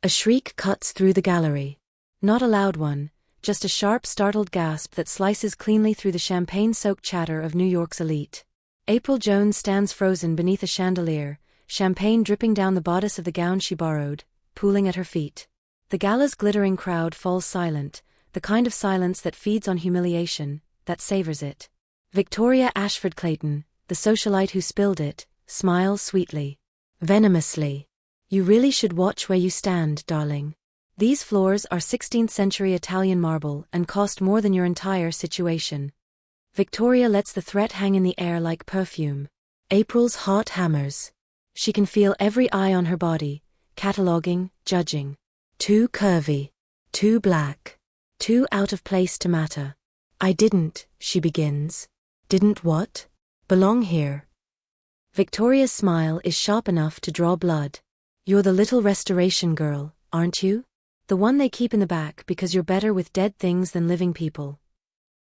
A shriek cuts through the gallery. Not a loud one, just a sharp, startled gasp that slices cleanly through the champagne-soaked chatter of New York's elite. April Jones stands frozen beneath a chandelier, champagne dripping down the bodice of the gown she borrowed, pooling at her feet. The gala's glittering crowd falls silent, the kind of silence that feeds on humiliation, that savors it. Victoria Ashford Clayton, the socialite who spilled it, smiles sweetly. Venomously. You really should watch where you stand, darling. These floors are 16th-century Italian marble and cost more than your entire situation. Victoria lets the threat hang in the air like perfume. April's heart hammers. She can feel every eye on her body, cataloguing, judging. Too curvy. Too black. Too out of place to matter. I didn't, she begins. Didn't what? Belong here. Victoria's smile is sharp enough to draw blood. You're the little restoration girl, aren't you? The one they keep in the back because you're better with dead things than living people.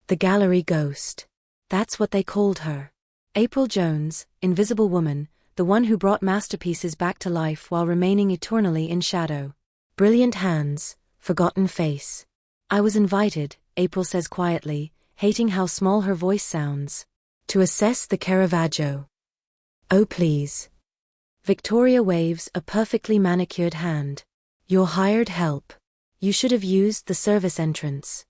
The gallery ghost. That's what they called her. April Jones, Invisible Woman, the one who brought masterpieces back to life while remaining eternally in shadow. Brilliant hands, forgotten face. I was invited, April says quietly, hating how small her voice sounds. To assess the Caravaggio. Oh please. Victoria waves a perfectly manicured hand. You're hired help. You should have used the service entrance.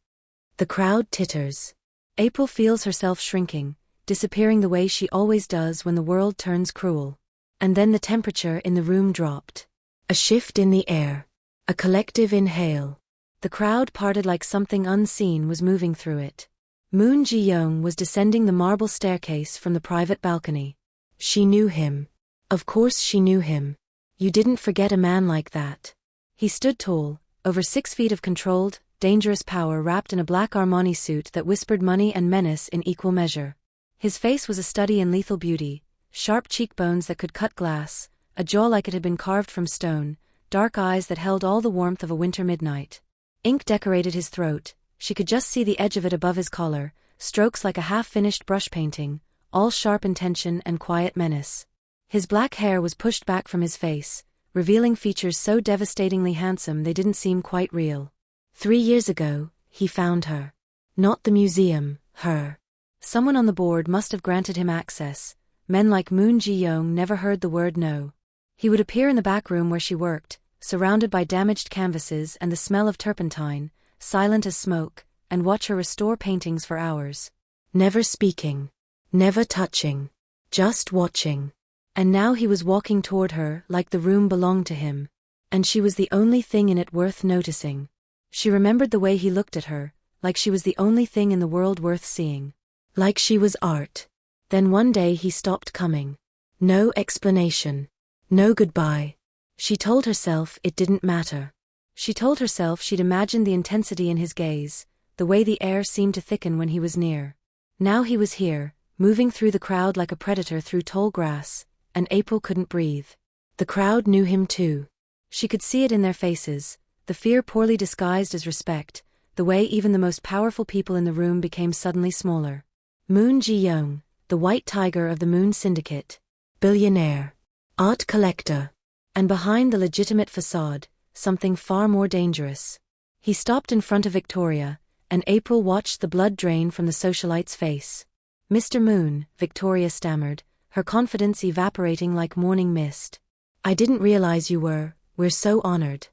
The crowd titters. April feels herself shrinking, disappearing the way she always does when the world turns cruel. And then the temperature in the room dropped. A shift in the air. A collective inhale. The crowd parted like something unseen was moving through it. Moon Ji-young was descending the marble staircase from the private balcony. She knew him. Of course she knew him. You didn't forget a man like that. He stood tall, over 6 feet of controlled, dangerous power wrapped in a black Armani suit that whispered money and menace in equal measure. His face was a study in lethal beauty, sharp cheekbones that could cut glass, a jaw like it had been carved from stone, dark eyes that held all the warmth of a winter midnight. Ink decorated his throat, she could just see the edge of it above his collar, strokes like a half-finished brush painting, all sharp intention and quiet menace. His black hair was pushed back from his face, revealing features so devastatingly handsome they didn't seem quite real. 3 years ago, he found her. Not the museum, her. Someone on the board must have granted him access. Men like Moon Ji-young never heard the word no. He would appear in the back room where she worked, surrounded by damaged canvases and the smell of turpentine, silent as smoke, and watch her restore paintings for hours. Never speaking. Never touching. Just watching. And now he was walking toward her like the room belonged to him. And she was the only thing in it worth noticing. She remembered the way he looked at her, like she was the only thing in the world worth seeing. Like she was art. Then one day he stopped coming. No explanation. No goodbye. She told herself it didn't matter. She told herself she'd imagined the intensity in his gaze, the way the air seemed to thicken when he was near. Now he was here, moving through the crowd like a predator through tall grass, and April couldn't breathe. The crowd knew him too. She could see it in their faces, the fear poorly disguised as respect, the way even the most powerful people in the room became suddenly smaller. Moon Ji-young, the white tiger of the Moon Syndicate. Billionaire. Art collector. And behind the legitimate facade, something far more dangerous. He stopped in front of Victoria, and April watched the blood drain from the socialite's face. Mr. Moon, Victoria stammered, her confidence evaporating like morning mist. I didn't realize we're so honored.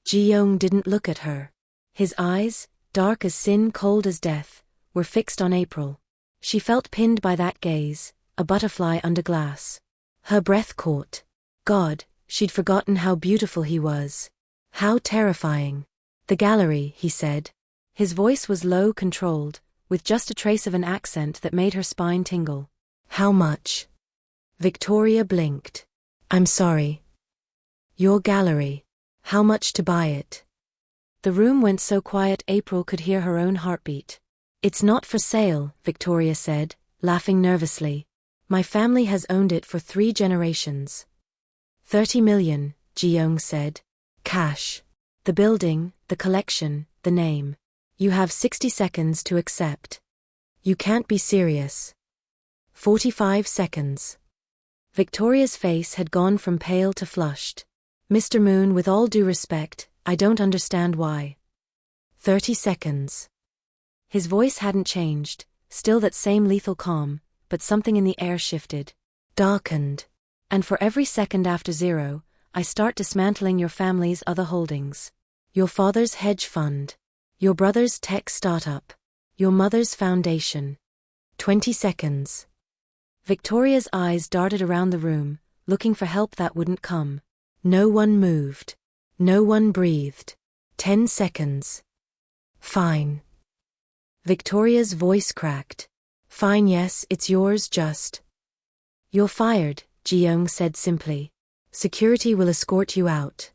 Ji-young didn't look at her. His eyes, dark as sin, cold as death, were fixed on April. She felt pinned by that gaze, a butterfly under glass. Her breath caught. God, she'd forgotten how beautiful he was. How terrifying. The gallery, he said. His voice was low, controlled, with just a trace of an accent that made her spine tingle. How much? Victoria blinked. I'm sorry. Your gallery. How much to buy it? The room went so quiet April could hear her own heartbeat. It's not for sale, Victoria said, laughing nervously. My family has owned it for 3 generations. 30 million, Ji-young said. Cash. The building, the collection, the name. You have 60 seconds to accept. You can't be serious. 45 seconds. Victoria's face had gone from pale to flushed. Mr. Moon, with all due respect, I don't understand why. 30 seconds. His voice hadn't changed, still that same lethal calm, but something in the air shifted. Darkened. And for every second after 0, I start dismantling your family's other holdings. Your father's hedge fund. Your brother's tech startup. Your mother's foundation. 20 seconds. Victoria's eyes darted around the room, looking for help that wouldn't come. No one moved. No one breathed. 10 seconds. Fine. Victoria's voice cracked. Fine, yes, it's yours, just. You're fired, Ji-young said simply. Security will escort you out.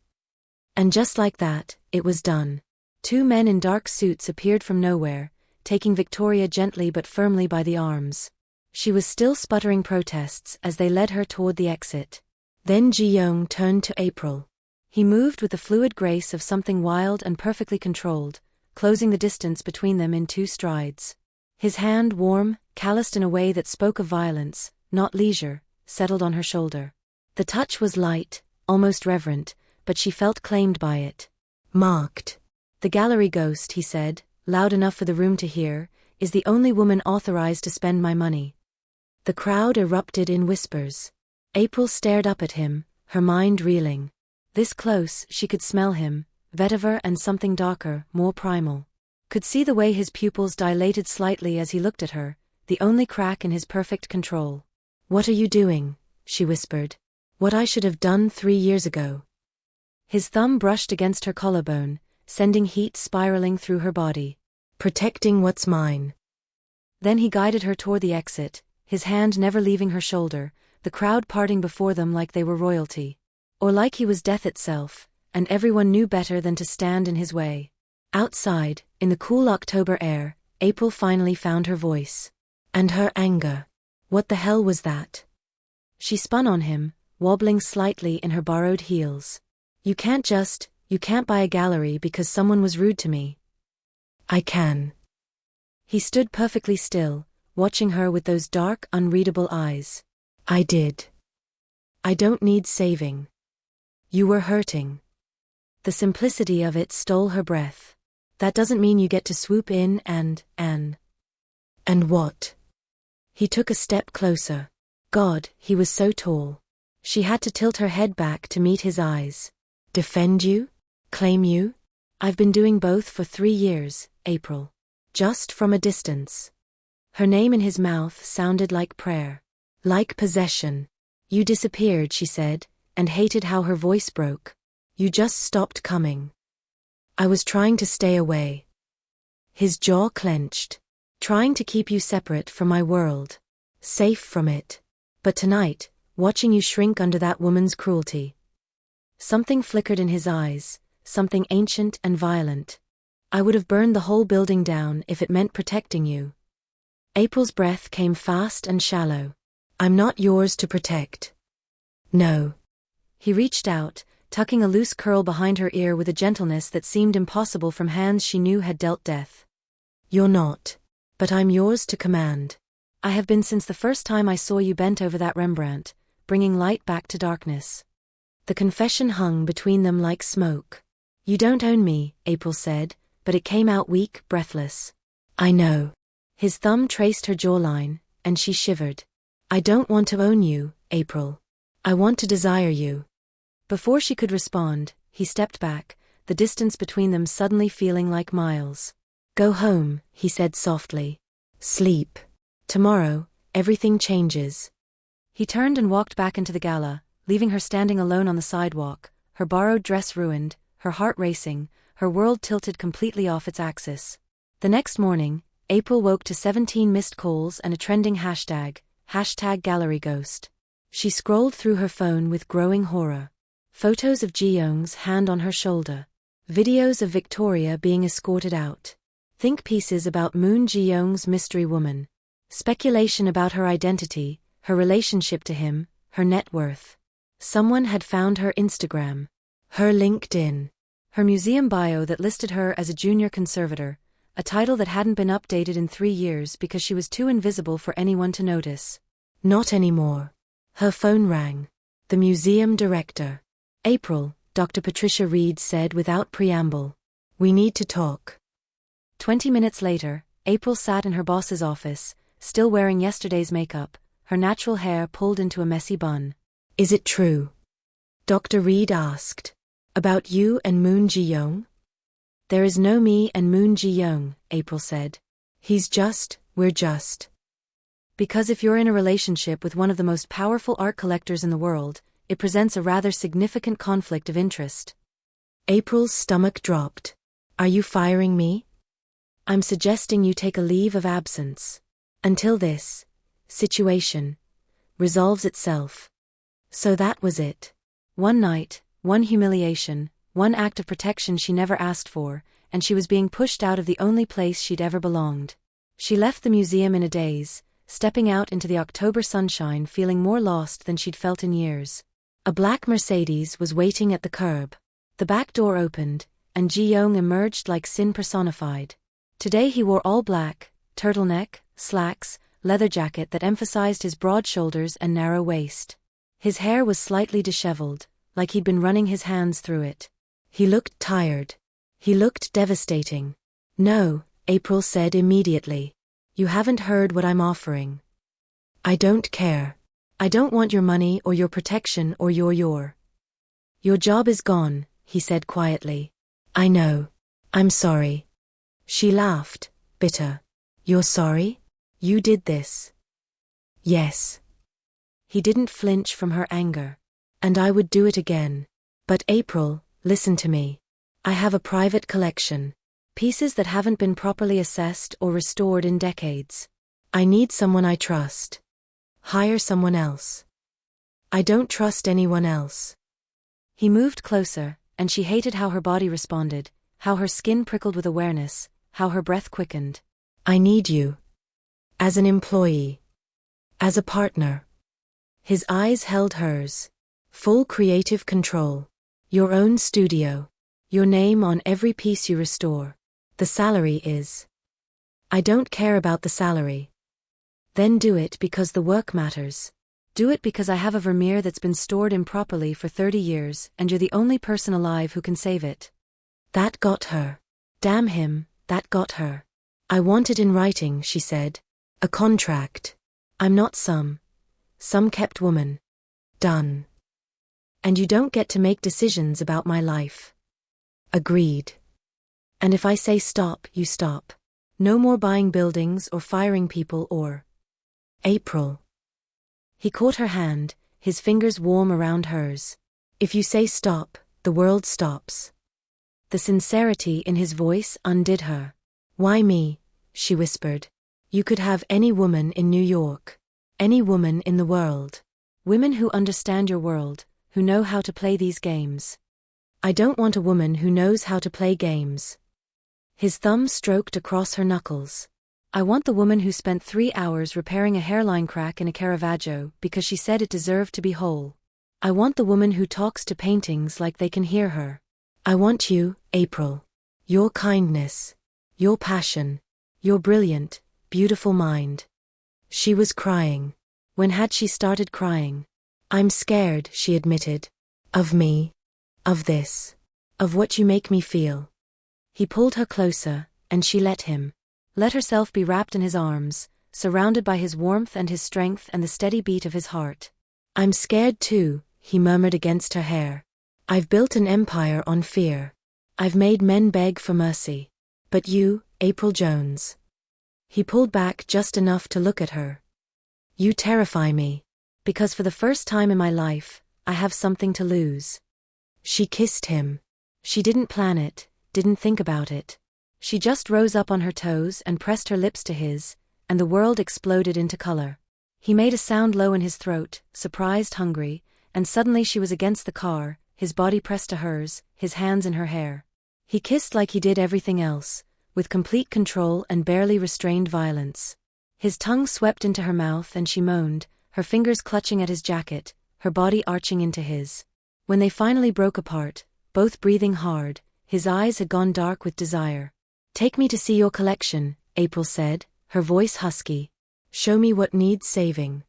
And just like that, it was done. 2 men in dark suits appeared from nowhere, taking Victoria gently but firmly by the arms. She was still sputtering protests as they led her toward the exit. Then Ji-young turned to April. He moved with the fluid grace of something wild and perfectly controlled, closing the distance between them in 2 strides. His hand, warm, calloused in a way that spoke of violence, not leisure, settled on her shoulder. The touch was light, almost reverent, but she felt claimed by it. Marked. The gallery ghost, he said, loud enough for the room to hear, is the only woman authorized to spend my money. The crowd erupted in whispers. April stared up at him, her mind reeling. This close, she could smell him, vetiver and something darker, more primal. Could see the way his pupils dilated slightly as he looked at her, the only crack in his perfect control. What are you doing? She whispered. What I should have done 3 years ago. His thumb brushed against her collarbone, sending heat spiraling through her body. Protecting what's mine. Then he guided her toward the exit, his hand never leaving her shoulder, the crowd parting before them like they were royalty. Or like he was death itself, and everyone knew better than to stand in his way. Outside, in the cool October air, April finally found her voice. And her anger. What the hell was that? She spun on him, wobbling slightly in her borrowed heels. You can't buy a gallery because someone was rude to me. I can. He stood perfectly still, watching her with those dark, unreadable eyes. I did. I don't need saving. You were hurting. The simplicity of it stole her breath. That doesn't mean you get to swoop in and what? He took a step closer. God, he was so tall. She had to tilt her head back to meet his eyes. Defend you? Claim you? I've been doing both for 3 years, April. Just from a distance. Her name in his mouth sounded like prayer. Like possession. You disappeared, she said, and hated how her voice broke. You just stopped coming. I was trying to stay away. His jaw clenched. Trying to keep you separate from my world. Safe from it. But tonight, watching you shrink under that woman's cruelty. Something flickered in his eyes, something ancient and violent. I would have burned the whole building down if it meant protecting you. April's breath came fast and shallow. I'm not yours to protect. No. He reached out, tucking a loose curl behind her ear with a gentleness that seemed impossible from hands she knew had dealt death. You're not. But I'm yours to command. I have been since the first time I saw you bent over that Rembrandt, bringing light back to darkness. The confession hung between them like smoke. You don't own me, April said, but it came out weak, breathless. I know. His thumb traced her jawline, and she shivered. I don't want to own you, April. I want to desire you. Before she could respond, he stepped back, the distance between them suddenly feeling like miles. Go home, he said softly. Sleep. Tomorrow, everything changes. He turned and walked back into the gala, leaving her standing alone on the sidewalk, her borrowed dress ruined, her heart racing, her world tilted completely off its axis. The next morning, April woke to 17 missed calls and a trending hashtag #GalleryGhost. She scrolled through her phone with growing horror. Photos of Ji-young's hand on her shoulder. Videos of Victoria being escorted out. Think pieces about Moon Ji-young's mystery woman. Speculation about her identity, her relationship to him, her net worth. Someone had found her Instagram. Her LinkedIn. Her museum bio that listed her as a junior conservator, a title that hadn't been updated in 3 years because she was too invisible for anyone to notice. Not anymore. Her phone rang. The museum director. April, Dr. Patricia Reed said without preamble. "We need to talk." 20 minutes later, April sat in her boss's office, still wearing yesterday's makeup, her natural hair pulled into a messy bun. "Is it true?" Dr. Reed asked. "About you and Moon Ji-young?" "There is no me and Moon Ji-young," April said. We're just. Because if you're in a relationship with one of the most powerful art collectors in the world, it presents a rather significant conflict of interest." April's stomach dropped. "Are you firing me?" "I'm suggesting you take a leave of absence. Until this situation resolves itself." So that was it. One night, one humiliation, one act of protection she never asked for, and she was being pushed out of the only place she'd ever belonged. She left the museum in a daze, stepping out into the October sunshine feeling more lost than she'd felt in years. A black Mercedes was waiting at the curb. The back door opened, and Ji-young emerged like sin personified. Today he wore all black, turtleneck, slacks, leather jacket that emphasized his broad shoulders and narrow waist. His hair was slightly disheveled, like he'd been running his hands through it. He looked tired. He looked devastating. "No," April said immediately. "You haven't heard what I'm offering." "I don't care. I don't want your money or your protection or your job is gone," he said quietly. "I know. I'm sorry." She laughed, bitter. "You're sorry? You did this?" "Yes." He didn't flinch from her anger. "And I would do it again. But April, listen to me. I have a private collection. Pieces that haven't been properly assessed or restored in decades. I need someone I trust. Hire someone else. I don't trust anyone else." He moved closer, and she hated how her body responded, how her skin prickled with awareness, how her breath quickened. "I need you. As an employee. As a partner." His eyes held hers. "Full creative control. Your own studio. Your name on every piece you restore. The salary is." "I don't care about the salary." "Then do it because the work matters. Do it because I have a Vermeer that's been stored improperly for 30 years and you're the only person alive who can save it." That got her. Damn him, that got her. "I want it in writing," she said. "A contract. I'm not some kept woman." "Done. And you don't get to make decisions about my life." "Agreed. And if I say stop, you stop. No more buying buildings or firing people or—" "April." He caught her hand, his fingers warm around hers. "If you say stop, the world stops." The sincerity in his voice undid her. "Why me?" she whispered. "You could have any woman in New York. Any woman in the world. Women who understand your world, who know how to play these games." "I don't want a woman who knows how to play games." His thumb stroked across her knuckles. "I want the woman who spent 3 hours repairing a hairline crack in a Caravaggio because she said it deserved to be whole. I want the woman who talks to paintings like they can hear her. I want you, April. Your kindness. Your passion. Your brilliant, beautiful mind." She was crying. When had she started crying? "I'm scared," she admitted. "Of me. Of this. Of what you make me feel." He pulled her closer, and she let him. Let herself be wrapped in his arms, surrounded by his warmth and his strength and the steady beat of his heart. "I'm scared too," he murmured against her hair. "I've built an empire on fear. I've made men beg for mercy. But you, April Jones." He pulled back just enough to look at her. "You terrify me. Because for the first time in my life, I have something to lose." She kissed him. She didn't plan it, didn't think about it. She just rose up on her toes and pressed her lips to his, and the world exploded into color. He made a sound low in his throat, surprised, hungry, and suddenly she was against the car, his body pressed to hers, his hands in her hair. He kissed like he did everything else, with complete control and barely restrained violence. His tongue swept into her mouth and she moaned, her fingers clutching at his jacket, her body arching into his. When they finally broke apart, both breathing hard, his eyes had gone dark with desire. "Take me to see your collection," April said, her voice husky. "Show me what needs saving."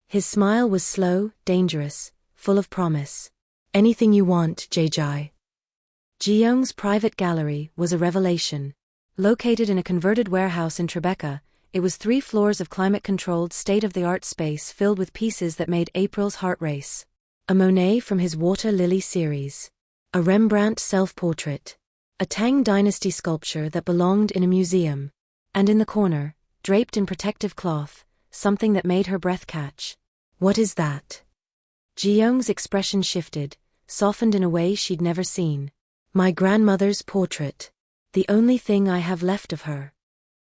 His smile was slow, dangerous, full of promise. Anything you want, Jae-jae. Ji-young's private gallery was a revelation. Located in a converted warehouse in Tribeca, it was 3 floors of climate-controlled, state-of-the-art space filled with pieces that made April's heart race. A Monet from his Water Lily series. A Rembrandt self-portrait. A Tang Dynasty sculpture that belonged in a museum. And in the corner, draped in protective cloth, something that made her breath catch. What is that? Ji-young's expression shifted, softened in a way she'd never seen. My grandmother's portrait. The only thing I have left of her.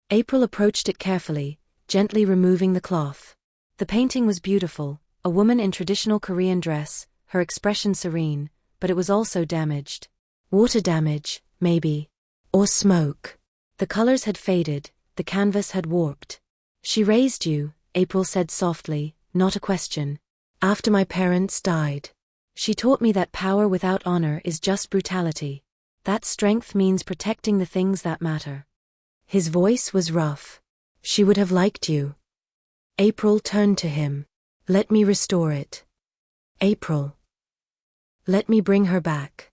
April approached it carefully, gently removing the cloth. The painting was beautiful, a woman in traditional Korean dress, her expression serene, but it was also damaged. Water damage, maybe. Or smoke. The colors had faded, the canvas had warped. She raised you, April said softly, not a question. After my parents died. She taught me that power without honor is just brutality. That strength means protecting the things that matter. His voice was rough. She would have liked you. April turned to him. Let me restore it. April. Let me bring her back.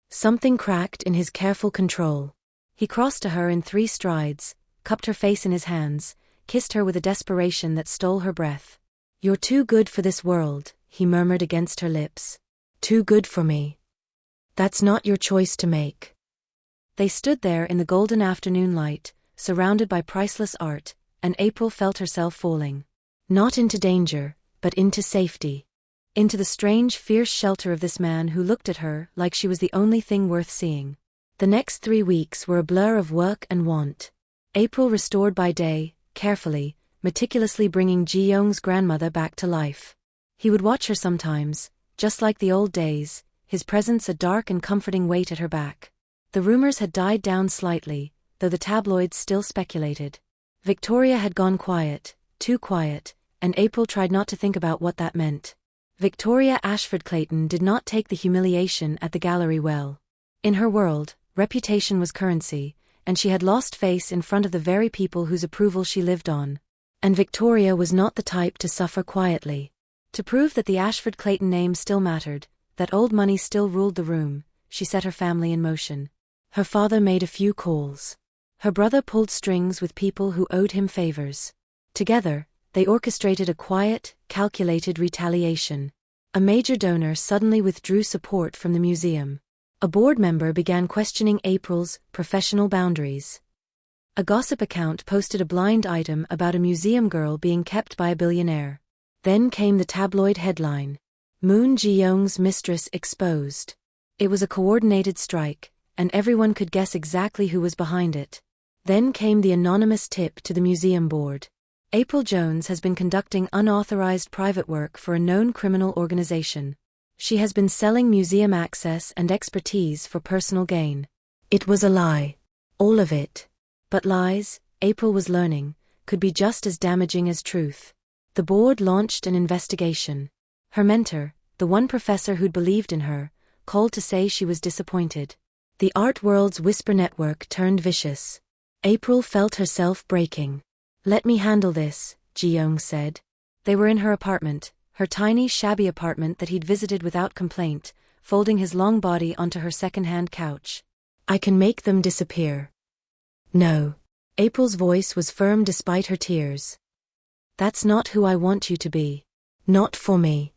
Something cracked in his careful control. He crossed to her in 3 strides, cupped her face in his hands, kissed her with a desperation that stole her breath. You're too good for this world, he murmured against her lips. Too good for me. That's not your choice to make. They stood there in the golden afternoon light, surrounded by priceless art, and April felt herself falling. Not into danger, but into safety. Into the strange, fierce shelter of this man who looked at her like she was the only thing worth seeing. The next 3 weeks were a blur of work and want. April restored by day, carefully, meticulously bringing Ji-young's grandmother back to life. He would watch her sometimes, just like the old days, his presence a dark and comforting weight at her back. The rumors had died down slightly, though the tabloids still speculated. Victoria had gone quiet, too quiet, and April tried not to think about what that meant. Victoria Ashford Clayton did not take the humiliation at the gallery well. In her world, reputation was currency, and she had lost face in front of the very people whose approval she lived on. And Victoria was not the type to suffer quietly. To prove that the Ashford Clayton name still mattered, that old money still ruled the room, she set her family in motion. Her father made a few calls. Her brother pulled strings with people who owed him favors. Together, they orchestrated a quiet, calculated retaliation. A major donor suddenly withdrew support from the museum. A board member began questioning April's professional boundaries. A gossip account posted a blind item about a museum girl being kept by a billionaire. Then came the tabloid headline. Moon Ji-young's mistress exposed. It was a coordinated strike, and everyone could guess exactly who was behind it. Then came the anonymous tip to the museum board. April Jones has been conducting unauthorized private work for a known criminal organization. She has been selling museum access and expertise for personal gain. It was a lie. All of it. But lies, April was learning, could be just as damaging as truth. The board launched an investigation. Her mentor, the one professor who'd believed in her, called to say she was disappointed. The art world's whisper network turned vicious. April felt herself breaking. Let me handle this, Ji-young said. They were in her apartment, her tiny, shabby apartment that he'd visited without complaint, folding his long body onto her second-hand couch. I can make them disappear. No. April's voice was firm despite her tears. That's not who I want you to be. Not for me.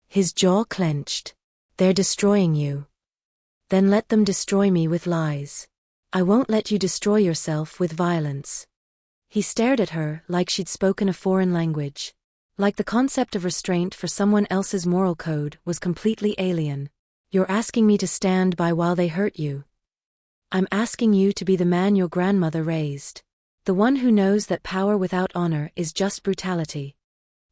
His jaw clenched. They're destroying you. Then let them destroy me with lies. I won't let you destroy yourself with violence. He stared at her like she'd spoken a foreign language. Like the concept of restraint for someone else's moral code was completely alien. You're asking me to stand by while they hurt you. I'm asking you to be the man your grandmother raised. The one who knows that power without honor is just brutality.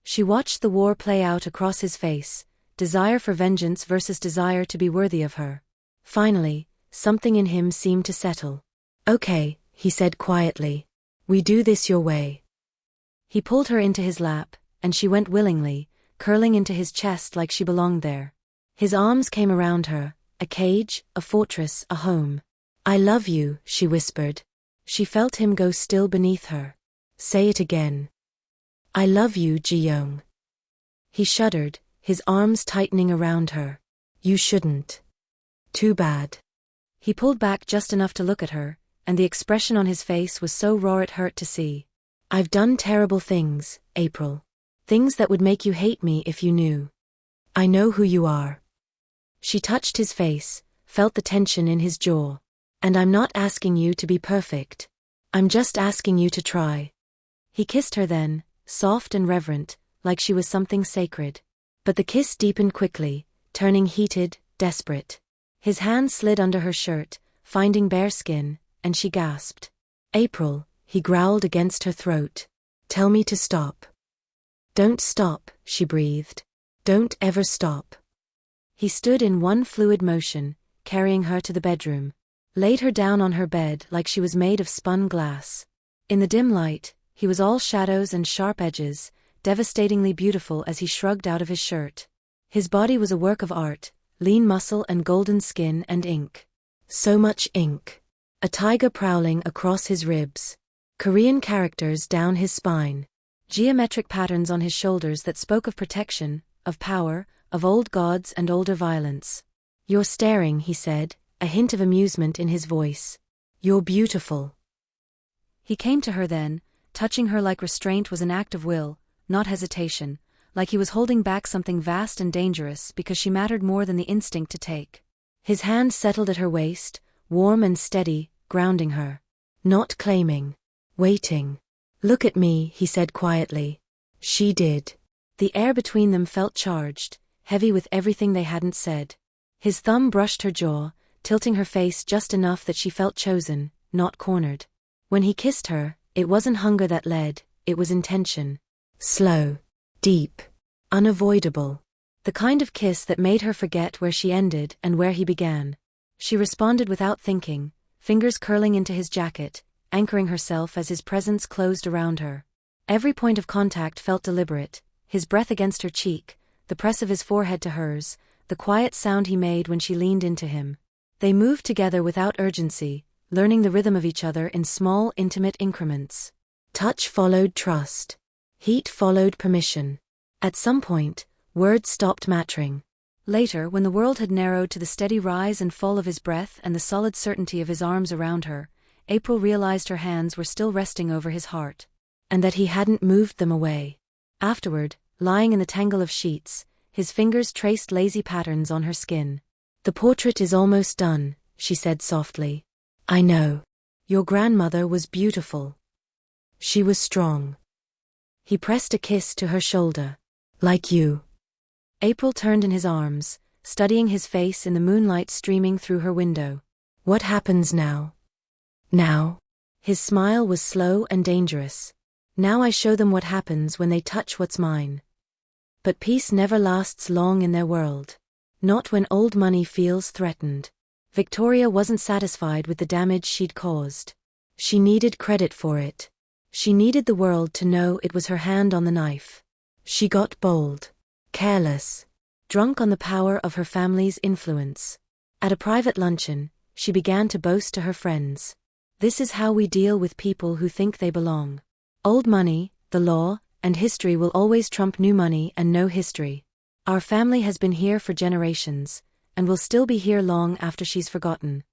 She watched the war play out across his face, desire for vengeance versus desire to be worthy of her. Finally, something in him seemed to settle. Okay, he said quietly. We do this your way. He pulled her into his lap, and she went willingly, curling into his chest like she belonged there. His arms came around her, a cage, a fortress, a home. I love you, she whispered. She felt him go still beneath her. Say it again. I love you, Ji-young. He shuddered, his arms tightening around her. You shouldn't. Too bad. He pulled back just enough to look at her, and the expression on his face was so raw it hurt to see. I've done terrible things, April. Things that would make you hate me if you knew. I know who you are. She touched his face, felt the tension in his jaw. And I'm not asking you to be perfect. I'm just asking you to try. He kissed her then, soft and reverent, like she was something sacred. But the kiss deepened quickly, turning heated, desperate. His hand slid under her shirt, finding bare skin, and she gasped. April, he growled against her throat. Tell me to stop. Don't stop, she breathed. Don't ever stop. He stood in one fluid motion, carrying her to the bedroom. Laid her down on her bed like she was made of spun glass. In the dim light, he was all shadows and sharp edges, devastatingly beautiful as he shrugged out of his shirt. His body was a work of art, lean muscle and golden skin and ink. So much ink. A tiger prowling across his ribs. Korean characters down his spine. Geometric patterns on his shoulders that spoke of protection, of power, of old gods and older violence. You're staring, he said, a hint of amusement in his voice. You're beautiful. He came to her then, touching her like restraint was an act of will, not hesitation, like he was holding back something vast and dangerous because she mattered more than the instinct to take. His hand settled at her waist, warm and steady, grounding her. Not claiming. Waiting. Look at me, he said quietly. She did. The air between them felt charged, heavy with everything they hadn't said. His thumb brushed her jaw, tilting her face just enough that she felt chosen, not cornered. When he kissed her, it wasn't hunger that led, it was intention. Slow. Deep. Unavoidable. The kind of kiss that made her forget where she ended and where he began. She responded without thinking, fingers curling into his jacket, anchoring herself as his presence closed around her. Every point of contact felt deliberate, his breath against her cheek, the press of his forehead to hers, the quiet sound he made when she leaned into him. They moved together without urgency, learning the rhythm of each other in small, intimate increments. Touch followed trust. Heat followed permission. At some point, words stopped mattering. Later, when the world had narrowed to the steady rise and fall of his breath and the solid certainty of his arms around her, April realized her hands were still resting over his heart. And that he hadn't moved them away. Afterward, lying in the tangle of sheets, his fingers traced lazy patterns on her skin. The portrait is almost done, she said softly. I know. Your grandmother was beautiful. She was strong. He pressed a kiss to her shoulder. Like you. April turned in his arms, studying his face in the moonlight streaming through her window. What happens now? Now? His smile was slow and dangerous. Now I show them what happens when they touch what's mine. But peace never lasts long in their world. Not when old money feels threatened. Victoria wasn't satisfied with the damage she'd caused. She needed credit for it. She needed the world to know it was her hand on the knife. She got bold. Careless. Drunk on the power of her family's influence. At a private luncheon, she began to boast to her friends. This is how we deal with people who think they belong. Old money, the law, and history will always trump new money and no history. Our family has been here for generations, and will still be here long after she's forgotten.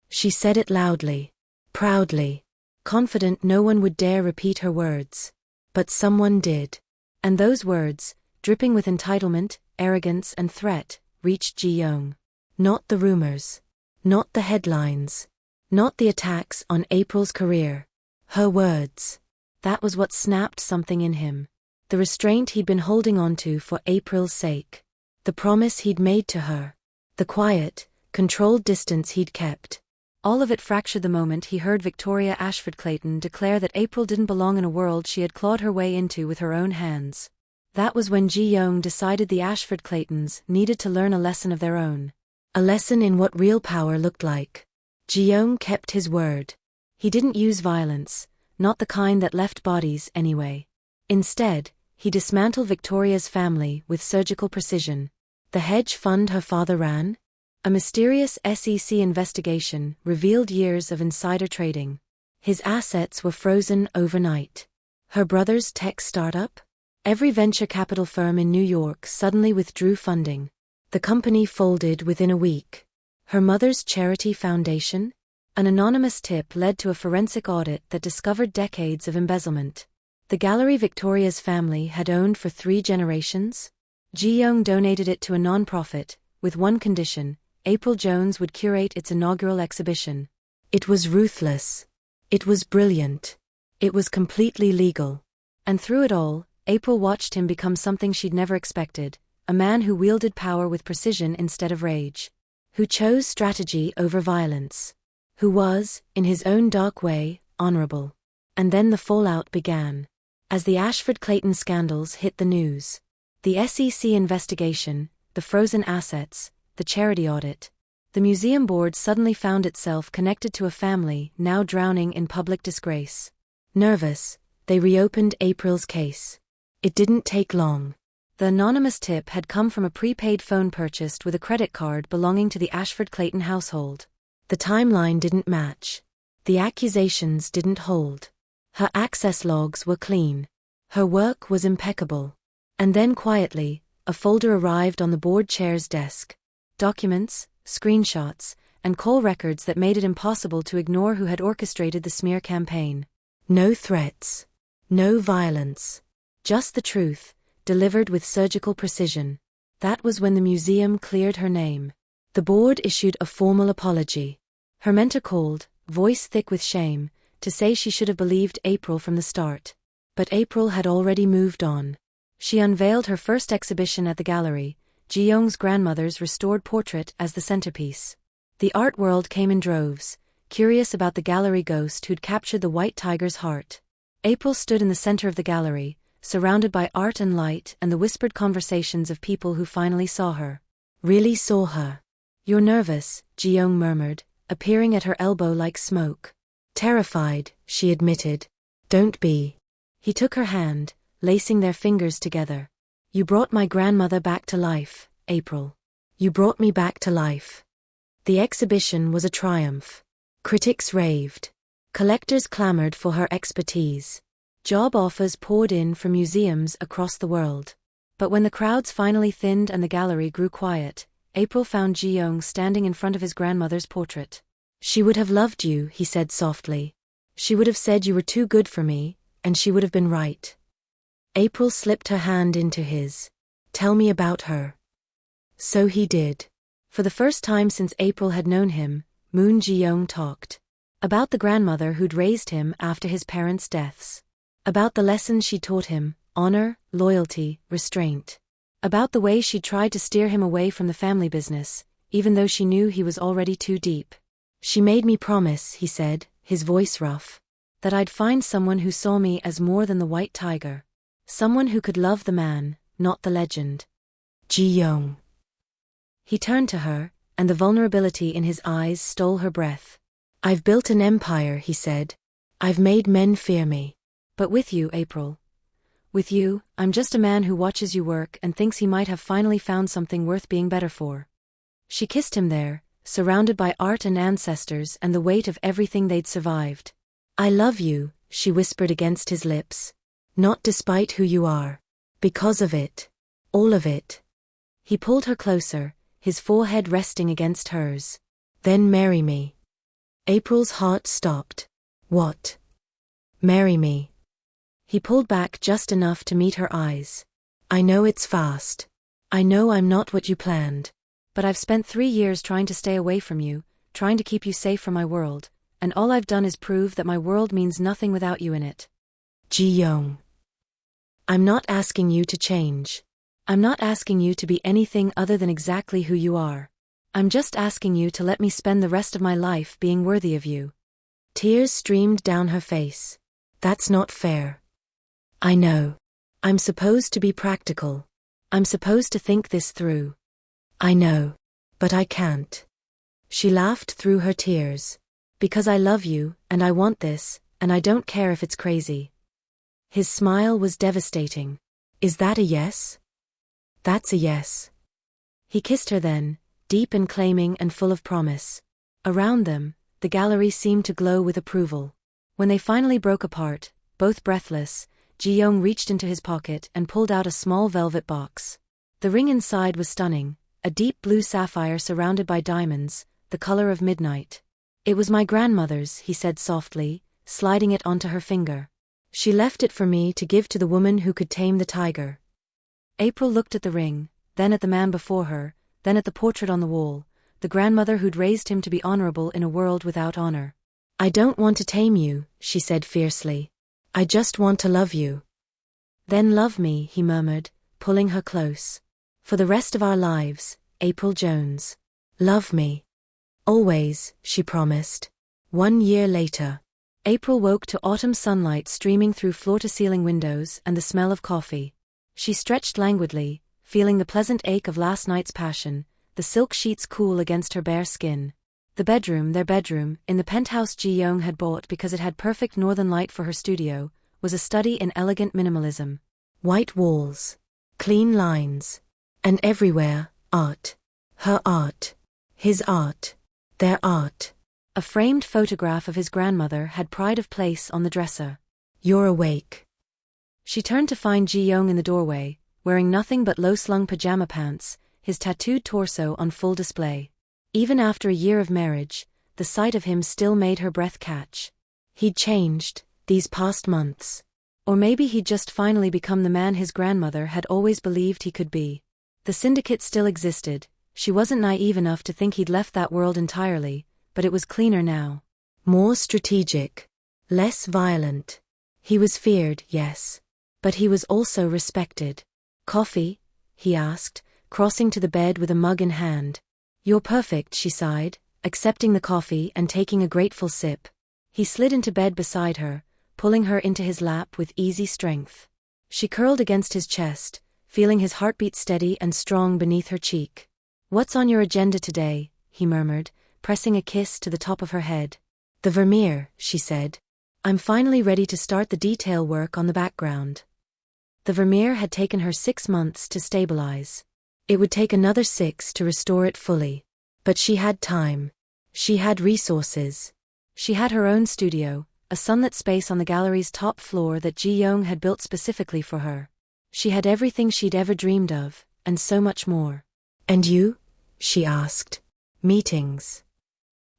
She said it loudly, proudly, confident no one would dare repeat her words. But someone did. And those words, dripping with entitlement, arrogance and threat, reached Ji-young. Not the rumors. Not the headlines. Not the attacks on April's career. Her words. That was what snapped something in him. The restraint he'd been holding on to for April's sake. The promise he'd made to her. The quiet, controlled distance he'd kept. All of it fractured the moment he heard Victoria Ashford Clayton declare that April didn't belong in a world she had clawed her way into with her own hands. That was when Ji-young decided the Ashford Claytons needed to learn a lesson of their own. A lesson in what real power looked like. Ji-young kept his word. He didn't use violence, not the kind that left bodies anyway. Instead, he dismantled Victoria's family with surgical precision. The hedge fund her father ran? A mysterious SEC investigation revealed years of insider trading. His assets were frozen overnight. Her brother's tech startup? Every venture capital firm in New York suddenly withdrew funding. The company folded within a week. Her mother's charity foundation? An anonymous tip led to a forensic audit that discovered decades of embezzlement. The gallery Victoria's family had owned for 3 generations? Ji-young donated it to a non-profit, with one condition: April Jones would curate its inaugural exhibition. It was ruthless. It was brilliant. It was completely legal. And through it all, April watched him become something she'd never expected, a man who wielded power with precision instead of rage, who chose strategy over violence, who was, in his own dark way, honorable. And then the fallout began. As the Ashford-Clayton scandals hit the news, the SEC investigation, the frozen assets, the charity audit, the museum board suddenly found itself connected to a family now drowning in public disgrace. Nervous, they reopened April's case. It didn't take long. The anonymous tip had come from a prepaid phone purchased with a credit card belonging to the Ashford-Clayton household. The timeline didn't match. The accusations didn't hold. Her access logs were clean. Her work was impeccable. And then quietly, a folder arrived on the board chair's desk. Documents, screenshots, and call records that made it impossible to ignore who had orchestrated the smear campaign. No threats. No violence. Just the truth, delivered with surgical precision. That was when the museum cleared her name. The board issued a formal apology. Her mentor called, voice thick with shame, to say she should have believed April from the start. But April had already moved on. She unveiled her first exhibition at the gallery, Ji-young's grandmother's restored portrait as the centerpiece. The art world came in droves, curious about the gallery ghost who'd captured the white tiger's heart. April stood in the center of the gallery, surrounded by art and light and the whispered conversations of people who finally saw her. Really saw her. You're nervous, Ji-young murmured, appearing at her elbow like smoke. Terrified, she admitted. Don't be. He took her hand, lacing their fingers together. You brought my grandmother back to life, April. You brought me back to life. The exhibition was a triumph. Critics raved. Collectors clamored for her expertise. Job offers poured in from museums across the world. But when the crowds finally thinned and the gallery grew quiet, April found Ji-young standing in front of his grandmother's portrait. She would have loved you, he said softly. She would have said you were too good for me, and she would have been right. April slipped her hand into his. Tell me about her. So he did. For the first time since April had known him, Moon Ji-young talked. About the grandmother who'd raised him after his parents' deaths. About the lessons she taught him, honor, loyalty, restraint. About the way she tried to steer him away from the family business, even though she knew he was already too deep. She made me promise, he said, his voice rough, that I'd find someone who saw me as more than the white tiger. Someone who could love the man, not the legend. Ji-young. He turned to her, and the vulnerability in his eyes stole her breath. I've built an empire, he said. I've made men fear me. But with you, April. With you, I'm just a man who watches you work and thinks he might have finally found something worth being better for. She kissed him there, surrounded by art and ancestors and the weight of everything they'd survived. I love you, she whispered against his lips. Not despite who you are. Because of it. All of it. He pulled her closer, his forehead resting against hers. Then marry me. April's heart stopped. What? Marry me. He pulled back just enough to meet her eyes. I know it's fast. I know I'm not what you planned. But I've spent 3 years trying to stay away from you, trying to keep you safe from my world, and all I've done is prove that my world means nothing without you in it. Ji-young. I'm not asking you to change. I'm not asking you to be anything other than exactly who you are. I'm just asking you to let me spend the rest of my life being worthy of you. Tears streamed down her face. That's not fair. I know. I'm supposed to be practical. I'm supposed to think this through. I know. But I can't. She laughed through her tears. Because I love you, and I want this, and I don't care if it's crazy. His smile was devastating. Is that a yes? That's a yes. He kissed her then, deep and claiming and full of promise. Around them, the gallery seemed to glow with approval. When they finally broke apart, both breathless, Ji-young reached into his pocket and pulled out a small velvet box. The ring inside was stunning, a deep blue sapphire surrounded by diamonds, the color of midnight. It was my grandmother's, he said softly, sliding it onto her finger. She left it for me to give to the woman who could tame the tiger. April looked at the ring, then at the man before her, then at the portrait on the wall, the grandmother who'd raised him to be honorable in a world without honor. I don't want to tame you, she said fiercely. I just want to love you. Then love me, he murmured, pulling her close. For the rest of our lives, April Jones. Love me. Always, she promised. 1 year later. April woke to autumn sunlight streaming through floor-to-ceiling windows and the smell of coffee. She stretched languidly, feeling the pleasant ache of last night's passion, the silk sheets cool against her bare skin. The bedroom, their bedroom, in the penthouse Ji-young had bought because it had perfect northern light for her studio, was a study in elegant minimalism. White walls. Clean lines. And everywhere, art. Her art. His art. Their art. A framed photograph of his grandmother had pride of place on the dresser. You're awake. She turned to find Ji-young in the doorway, wearing nothing but low-slung pajama pants, his tattooed torso on full display. Even after a year of marriage, the sight of him still made her breath catch. He'd changed, these past months. Or maybe he'd just finally become the man his grandmother had always believed he could be. The syndicate still existed, she wasn't naive enough to think he'd left that world entirely, but it was cleaner now. More strategic. Less violent. He was feared, yes. But he was also respected. Coffee? He asked, crossing to the bed with a mug in hand. You're perfect, she sighed, accepting the coffee and taking a grateful sip. He slid into bed beside her, pulling her into his lap with easy strength. She curled against his chest, feeling his heartbeat steady and strong beneath her cheek. What's on your agenda today? He murmured, pressing a kiss to the top of her head. The Vermeer, she said. I'm finally ready to start the detail work on the background. The Vermeer had taken her 6 months to stabilize. It would take another 6 to restore it fully. But she had time. She had resources. She had her own studio, a sunlit space on the gallery's top floor that Ji-young had built specifically for her. She had everything she'd ever dreamed of, and so much more. And you? She asked. Meetings.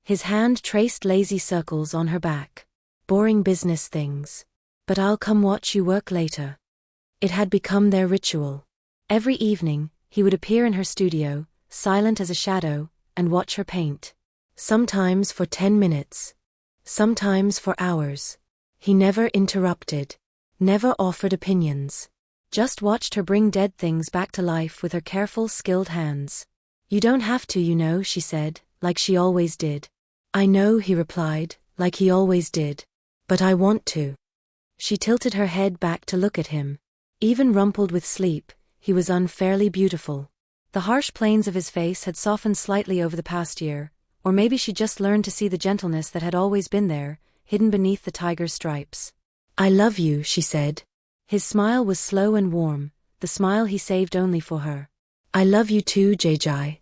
His hand traced lazy circles on her back. Boring business things. But I'll come watch you work later. It had become their ritual. Every evening, he would appear in her studio, silent as a shadow, and watch her paint. Sometimes for 10 minutes. Sometimes for hours. He never interrupted. Never offered opinions. Just watched her bring dead things back to life with her careful, skilled hands. You don't have to, you know, she said, like she always did. I know, he replied, like he always did. But I want to. She tilted her head back to look at him. Even rumpled with sleep, he was unfairly beautiful. The harsh planes of his face had softened slightly over the past year, or maybe she just learned to see the gentleness that had always been there, hidden beneath the tiger's stripes. I love you, she said. His smile was slow and warm, the smile he saved only for her. I love you too, JJ.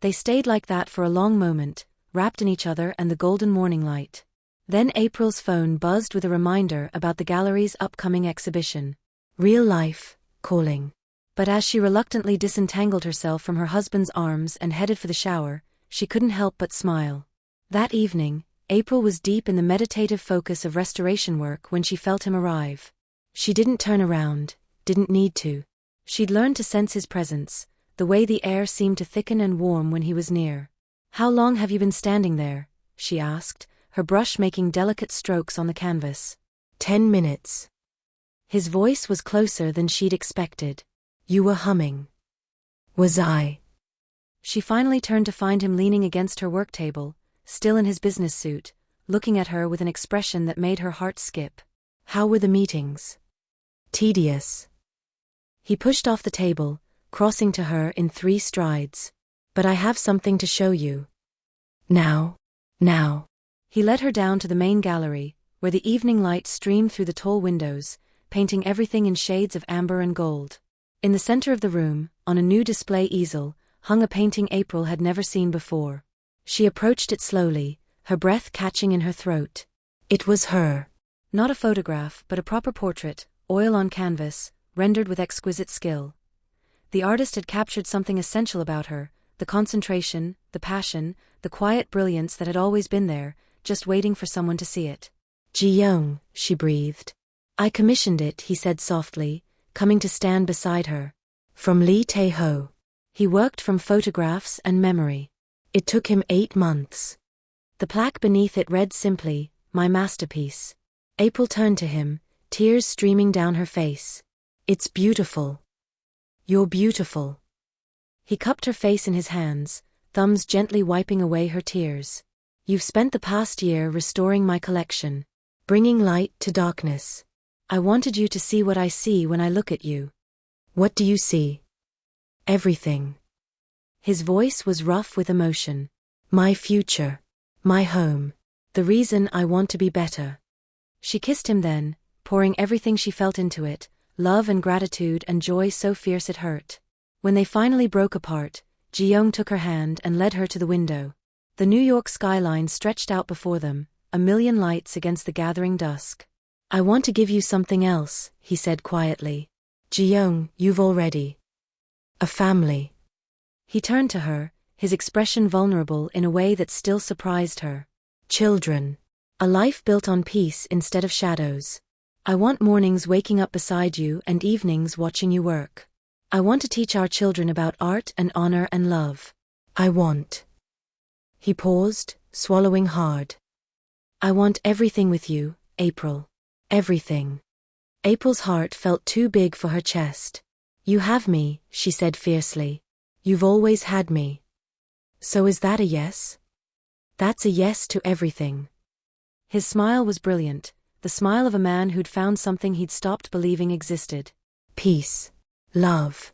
They stayed like that for a long moment, wrapped in each other and the golden morning light. Then April's phone buzzed with a reminder about the gallery's upcoming exhibition. Real life, calling. But as she reluctantly disentangled herself from her husband's arms and headed for the shower, she couldn't help but smile. That evening, April was deep in the meditative focus of restoration work when she felt him arrive. She didn't turn around, didn't need to. She'd learned to sense his presence, the way the air seemed to thicken and warm when he was near. How long have you been standing there? She asked, her brush making delicate strokes on the canvas. 10 minutes. His voice was closer than she'd expected. You were humming. Was I? She finally turned to find him leaning against her work table, still in his business suit, looking at her with an expression that made her heart skip. How were the meetings? Tedious. He pushed off the table, crossing to her in 3 strides. But I have something to show you. Now. He led her down to the main gallery, where the evening light streamed through the tall windows, painting everything in shades of amber and gold. In the center of the room, on a new display easel, hung a painting April had never seen before. She approached it slowly, her breath catching in her throat. It was her. Not a photograph, but a proper portrait, oil on canvas, rendered with exquisite skill. The artist had captured something essential about her, the concentration, the passion, the quiet brilliance that had always been there, just waiting for someone to see it. "Ji-young," she breathed. "I commissioned it," he said softly, coming to stand beside her. "From Lee Tae-ho." He worked from photographs and memory. It took him 8 months. The plaque beneath it read simply, "My masterpiece." April turned to him, tears streaming down her face. "It's beautiful. You're beautiful." He cupped her face in his hands, thumbs gently wiping away her tears. "You've spent the past year restoring my collection, bringing light to darkness. I wanted you to see what I see when I look at you." "What do you see?" "Everything." His voice was rough with emotion. "My future. My home. The reason I want to be better." She kissed him then, pouring everything she felt into it, love and gratitude and joy so fierce it hurt. When they finally broke apart, Ji-young took her hand and led her to the window. The New York skyline stretched out before them, a million lights against the gathering dusk. "I want to give you something else," he said quietly. "Ji-young, you've already a family." He turned to her, his expression vulnerable in a way that still surprised her. "Children. A life built on peace instead of shadows. I want mornings waking up beside you and evenings watching you work. I want to teach our children about art and honor and love. I want." He paused, swallowing hard. "I want everything with you, April. Everything." April's heart felt too big for her chest. "You have me," she said fiercely. "You've always had me." "So is that a yes?" "That's a yes to everything." His smile was brilliant, the smile of a man who'd found something he'd stopped believing existed. Peace. Love.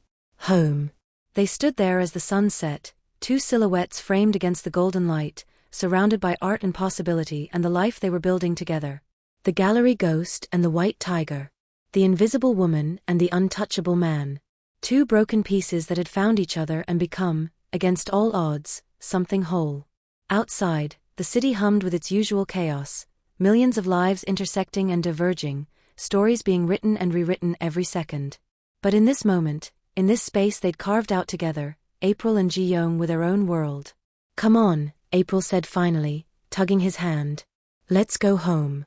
Home. They stood there as the sun set, two silhouettes framed against the golden light, surrounded by art and possibility and the life they were building together. The gallery ghost and the white tiger. The invisible woman and the untouchable man. Two broken pieces that had found each other and become, against all odds, something whole. Outside, the city hummed with its usual chaos, millions of lives intersecting and diverging, stories being written and rewritten every second. But in this moment, in this space they'd carved out together, April and Ji-young were their own world. "Come on," April said finally, tugging his hand. "Let's go home."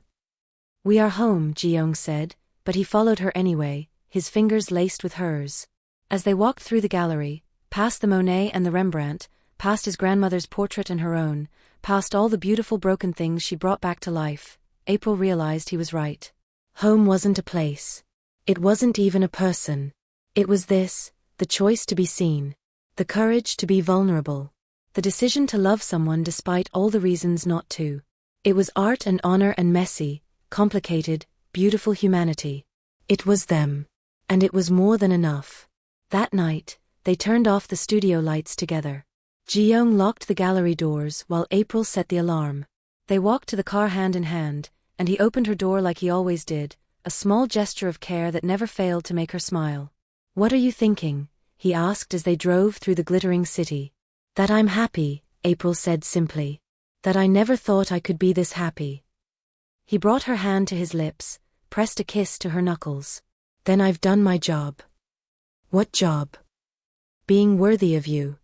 "We are home," Ji-young said, but he followed her anyway, his fingers laced with hers. As they walked through the gallery, past the Monet and the Rembrandt, past his grandmother's portrait and her own, past all the beautiful broken things she brought back to life, April realized he was right. Home wasn't a place. It wasn't even a person. It was this, the choice to be seen. The courage to be vulnerable. The decision to love someone despite all the reasons not to. It was art and honor and messy, complicated, beautiful humanity. It was them. And it was more than enough. That night, they turned off the studio lights together. Ji-young locked the gallery doors while April set the alarm. They walked to the car hand in hand, and he opened her door like he always did, a small gesture of care that never failed to make her smile. "What are you thinking?" he asked as they drove through the glittering city. "That I'm happy," April said simply. "That I never thought I could be this happy." He brought her hand to his lips, pressed a kiss to her knuckles. "Then I've done my job." "What job?" "Being worthy of you."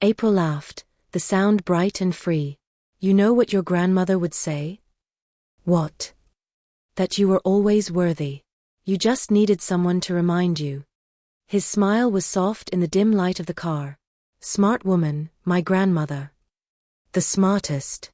April laughed, the sound bright and free. "You know what your grandmother would say?" "What?" "That you were always worthy. You just needed someone to remind you." His smile was soft in the dim light of the car. "Smart woman, my grandmother. The smartest."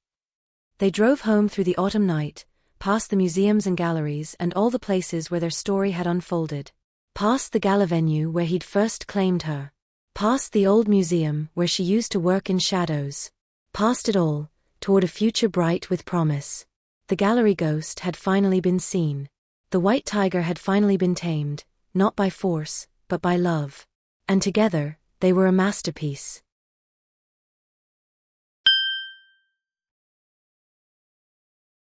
They drove home through the autumn night, past the museums and galleries and all the places where their story had unfolded. Past the gala venue where he'd first claimed her. Past the old museum where she used to work in shadows. Past it all, toward a future bright with promise. The gallery ghost had finally been seen. The white tiger had finally been tamed, not by force, but by love. And together, they were a masterpiece.